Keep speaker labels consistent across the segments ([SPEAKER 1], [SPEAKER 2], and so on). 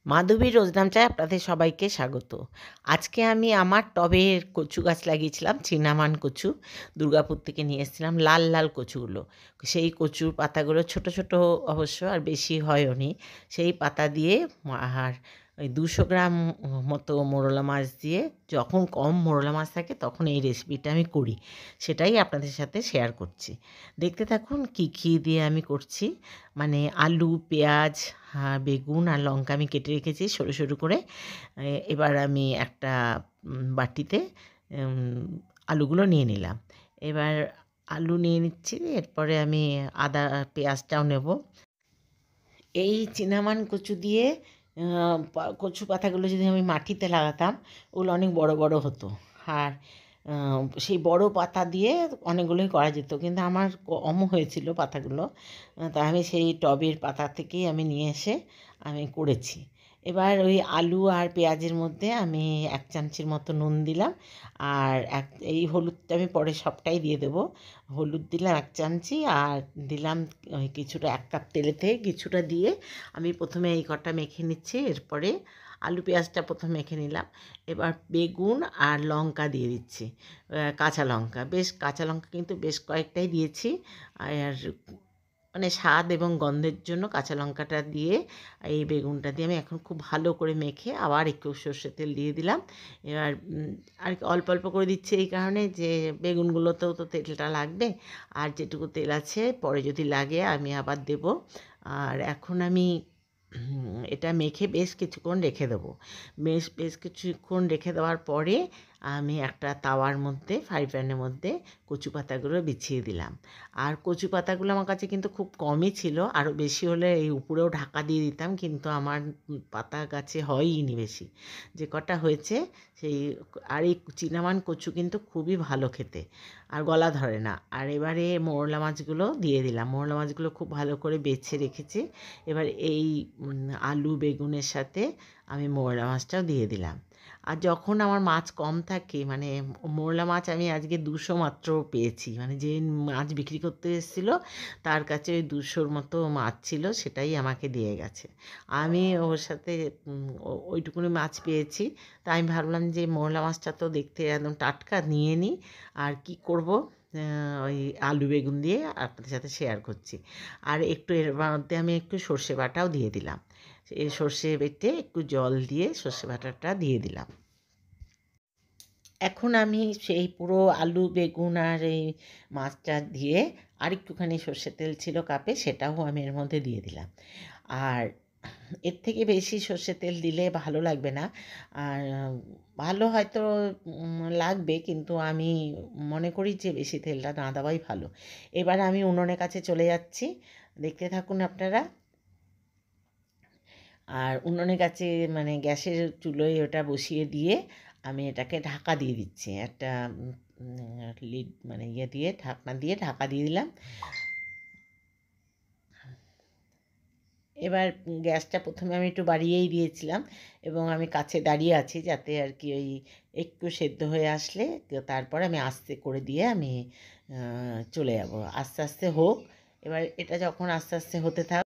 [SPEAKER 1] মাধবী রোজনাম চায় আপনাদের সবাইকে স্বাগত। আজকে আমি আমার টবের কচু গাছ লাগিয়েছিলাম, চীনামান কচু। দুর্গাপুর থেকে নিয়ে এসেছিলাম লাল লাল কচুগুলো। সেই কচুর পাতাগুলো ছোট ছোট অবশ্য, আর বেশি হয়ওনি। সেই পাতা দিয়ে আর ওই 200 গ্রাম মতো মোরলা মাছ দিয়ে, যখন কম মোরলা মাছ থাকে তখন এই রেসিপিটা আমি করি। সেটাই আপনাদের সাথে শেয়ার করছি। দেখতে থাকুন কী কী দিয়ে আমি করছি। মানে আলু, পেঁয়াজ, বেগুন আর লঙ্কা আমি কেটে রেখেছি সরু সরু করে। এবার আমি একটা বাটিতে আলুগুলো নিয়ে নিলাম। এবার আলু নিয়ে নিচ্ছি, এরপরে আমি আদা পেঁয়াজটাও নেব। এই চীনামান কচু দিয়ে কচু পাতাগুলো যদি আমি মাটিতে লাগাতাম, ওগুলো অনেক বড় বড় হতো। আর সেই বড় পাতা দিয়ে অনেকগুলোই করা যেত, কিন্তু আমার কম হয়েছিল পাতাগুলো। তাই আমি সেই টবের পাতা থেকেই আমি নিয়ে এসে আমি করেছি। এবার ওই আলু আর পেঁয়াজের মধ্যে আমি 1 চামচের মতো নুন দিলাম। আর এই হলুদটা আমি পরে সবটাই দিয়ে দেবো। হলুদ দিলাম 1 চামচি, আর দিলাম ওই কিছুটা 1 কাপ তেলেতে কিছুটা দিয়ে আমি প্রথমে এই কটা মেখে নিচ্ছি। এরপরে আলু পেঁয়াজটা প্রথমে মেখে নিলাম। এবার বেগুন আর লঙ্কা দিয়ে দিচ্ছি, কাঁচা লঙ্কা। কাঁচা লঙ্কা কিন্তু বেশ কয়েকটাই দিয়েছি। আর মানে স্বাদ এবং গন্ধের জন্য কাঁচা লঙ্কাটা দিয়ে এই বেগুনটা দিয়ে আমি এখন খুব ভালো করে মেখে আবার একটু সর্ষের তেল দিয়ে দিলাম। এবার আর অল্প অল্প করে দিচ্ছি এই কারণে যে বেগুনগুলোতেও তো তেলটা লাগবে। আর যেটুকু তেল আছে পরে যদি লাগে আমি আবার দেব। আর এখন আমি এটা মেখে বেশ কিছুক্ষণ রেখে দেবো। বেশ কিছুক্ষণ রেখে দেওয়ার পরে আমি একটা তাওয়ার মধ্যে, ফ্রাই প্যানের মধ্যে কচু পাতাগুলো বিছিয়ে দিলাম। আর কচু পাতাগুলো আমার কাছে কিন্তু খুব কমই ছিল, আরও বেশি হলে এই উপরেও ঢাকা দিয়ে দিতাম, কিন্তু আমার পাতা গাছে হয়ইনি বেশি। যে কটা হয়েছে সেই। আর এই চীনামান কচু কিন্তু খুবই ভালো খেতে, আর গলা ধরে না। আর এবারে মোরলা মাছগুলো দিয়ে দিলাম। মোরলা মাছগুলো খুব ভালো করে বেছে রেখেছি। এবার এই আলু বেগুনের সাথে আমি মোরলা মাছটাও দিয়ে দিলাম। আর যখন আমার মাছ কম থাকে, মানে মোরলা মাছ আমি আজকে 200 মাত্র পেয়েছি, মানে যে মাছ বিক্রি করতে এসেছিল তার কাছে ওই 200-র মতো মাছ ছিল, সেটাই আমাকে দিয়ে গেছে। আমি ওর সাথে ওইটুকুনি মাছ পেয়েছি। তাই আমি ভাবলাম যে মোরলা মাছটা তো দেখতে একদম টাটকা, নিয়ে নিই। আর কি করব, ওই আলু বেগুন দিয়ে আপনাদের সাথে শেয়ার করছি। আর একটু এর মধ্যে আমি একটু সর্ষে বাটাও দিয়ে দিলাম। এই সর্ষে বেটে একটু জল দিয়ে সর্ষে বাটাটা দিয়ে দিলাম। এখন আমি সেই পুরো আলু বেগুন আর এই মাছটা দিয়ে আর একটুখানি সর্ষের তেল ছিল কাপে, সেটাও আমি এর মধ্যে দিয়ে দিলাম। আর এর থেকে বেশি সর্ষের তেল দিলে ভালো লাগবে না। আর ভালো হয়তো লাগবে, কিন্তু আমি মনে করি যে বেশি তেলটা না দেওয়াই ভালো। এবার আমি উনুনের কাছে চলে যাচ্ছি, দেখতে থাকুন আপনারা। আর উনুনের কাছে মানে গ্যাসের চুলোয় ওটা বসিয়ে দিয়ে আমি এটাকে ঢাকা দিয়ে দিচ্ছি। একটা লিড মানে ইয়ে দিয়ে ঢাকনা দিয়ে ঢাকা দিয়ে দিলাম। এবার গ্যাসটা প্রথমে আমি একটু বাড়িয়েই দিয়েছিলাম, এবং আমি কাছে দাঁড়িয়ে আছি যাতে আর কি ওই একটু সেদ্ধ হয়ে আসলে তারপর আমি আস্তে করে দিয়ে আমি চলে যাব। আস্তে আস্তে হোক। এবার এটা যখন আস্তে আস্তে হতে থাক,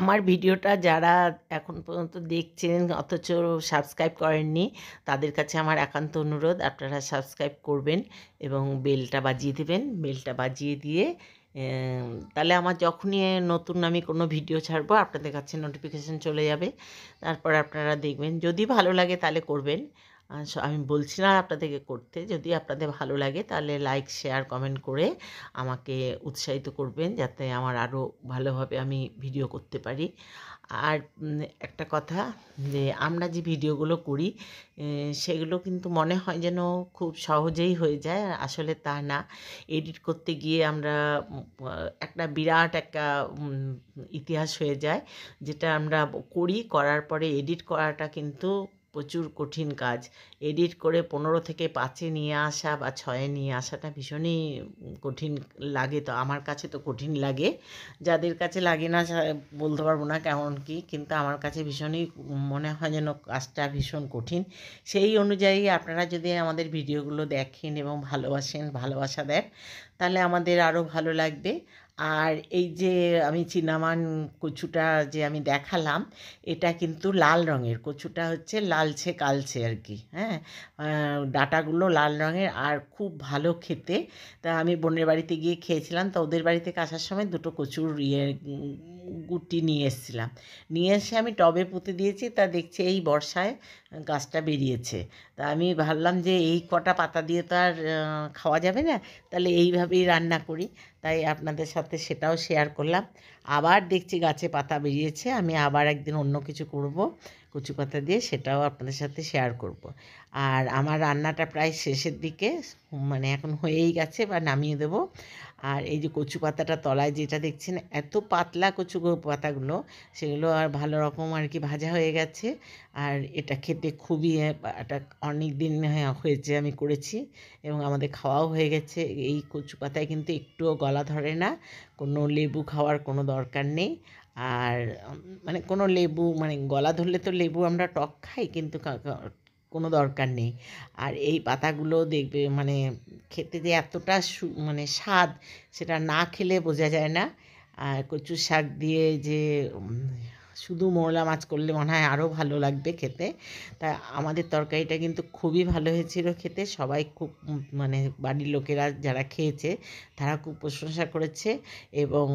[SPEAKER 1] আমার ভিডিওটা যারা এখন পর্যন্ত দেখছেন অথচ সাবস্ক্রাইব করেননি, তাদের কাছে আমার একান্ত অনুরোধ আপনারা সাবস্ক্রাইব করবেন এবং বেলটা বাজিয়ে দেবেন। বেলটা বাজিয়ে দিয়ে তাহলে আমার যখনই নতুন আমি কোনো ভিডিও ছাড়বো আপনাদের কাছে নোটিফিকেশান চলে যাবে। তারপর আপনারা দেখবেন, যদি ভালো লাগে তাহলে করবেন। আমি বলছি না আপনাদেরকে করতে, যদি আপনাদের ভালো লাগে তাহলে লাইক শেয়ার কমেন্ট করে আমাকে উৎসাহিত করবেন, যাতে আমার আরও ভালোভাবে আমি ভিডিও করতে পারি। আর একটা কথা, যে আমরা যে ভিডিওগুলো করি সেগুলো কিন্তু মনে হয় যেন খুব সহজেই হয়ে যায়, আর আসলে তা না। এডিট করতে গিয়ে আমরা একটা বিরাট একটা ইতিহাস হয়ে যায়, যেটা আমরা করার পরে এডিট করাটা কিন্তু প্রচুর কঠিন কাজ। এডিট করে 15 থেকে 5-এ নিয়ে আসা বা 6-এ নিয়ে আসাটা ভীষণই কঠিন লাগে। তো আমার কাছে তো কঠিন লাগে। যাদের কাছে লাগে না বলতে পারবো না কেমন কী, কিন্তু আমার কাছে ভীষণই মনে হয় যেন কাজটা ভীষণ কঠিন। সেই অনুযায়ী আপনারা যদি আমাদের ভিডিওগুলো দেখেন এবং ভালোবাসেন, ভালোবাসা দেন, তাহলে আমাদের আরও ভালো লাগবে। আর এই যে আমি চিনামান কচুটা যে আমি দেখালাম, এটা কিন্তু লাল রঙের কচুটা, হচ্ছে লালচে কালচে আর কি, হ্যাঁ। ডাঁটাগুলো লাল রঙের আর খুব ভালো খেতে। তা আমি বোনের বাড়িতে গিয়ে খেয়েছিলাম, তো ওদের বাড়ি থেকে আসার সময় দুটো কচুর গুটি নিয়ে এসেছিলাম। নিয়ে এসে আমি টবে পুঁতে দিয়েছি, তা দেখছি এই বর্ষায় গাছটা বেরিয়েছে। তা আমি ভাবলাম যে এই কটা পাতা দিয়ে তো আর খাওয়া যাবে না, তাহলে এইভাবেই রান্না করি। তাই আপনাদের সাথে সেটাও শেয়ার করলাম। আবার দেখছি গাছে পাতা বেরিয়েছে, আমি আবার একদিন অন্য কিছু করব কচু পাতা দিয়ে, সেটাও আপনাদের সাথে শেয়ার করব। আর আমার রান্নাটা প্রায় শেষের দিকে, মানে এখন হয়েই গেছে বা নামিয়ে দেব। আর এই যে কচু পাতাটা তলায় যেটা দেখছেন, এত পাতলা কচু পাতাগুলো, সেগুলো আর ভালো রকম আর কি ভাজা হয়ে গেছে। আর এটা খেতে খুবই এটা অনেক দিন হয়েছে আমি করেছি, এবং আমাদের খাওয়াও হয়ে গেছে। এই কচু পাতায় কিন্তু একটুও গলা ধরে না, কোনো লেবু খাওয়ার কোনো দরকার নেই। আর মানে কোনো লেবু, মানে গলা ধরলে তো লেবু আমরা টক খাই, কিন্তু কোনো দরকার নেই। আর এই পাতাগুলো দেখবে মানে খেতে যে এতটা মানে স্বাদ, সেটা না খেলে বোঝা যায় না। আর কচু শাক দিয়ে যে শুধু মোরলা মাছ করলে মনে হয় আরও ভালো লাগবে খেতে। তা আমাদের তরকারিটা কিন্তু খুবই ভালো হয়েছিল খেতে, সবাই খুব মানে বাড়ির লোকেরা যারা খেয়েছে তারা খুব প্রশংসা করেছে, এবং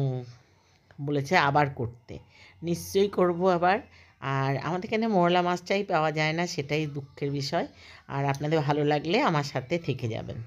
[SPEAKER 1] বলেছে আবার করতে। নিশ্চয়ই করব আবার। আর আমাদের এখানে মোরলা মাছটাই পাওয়া যায় না, সেটাই দুঃখের বিষয়। আর আপনাদের ভালো লাগলে আমার সাথে থেকে যাবেন।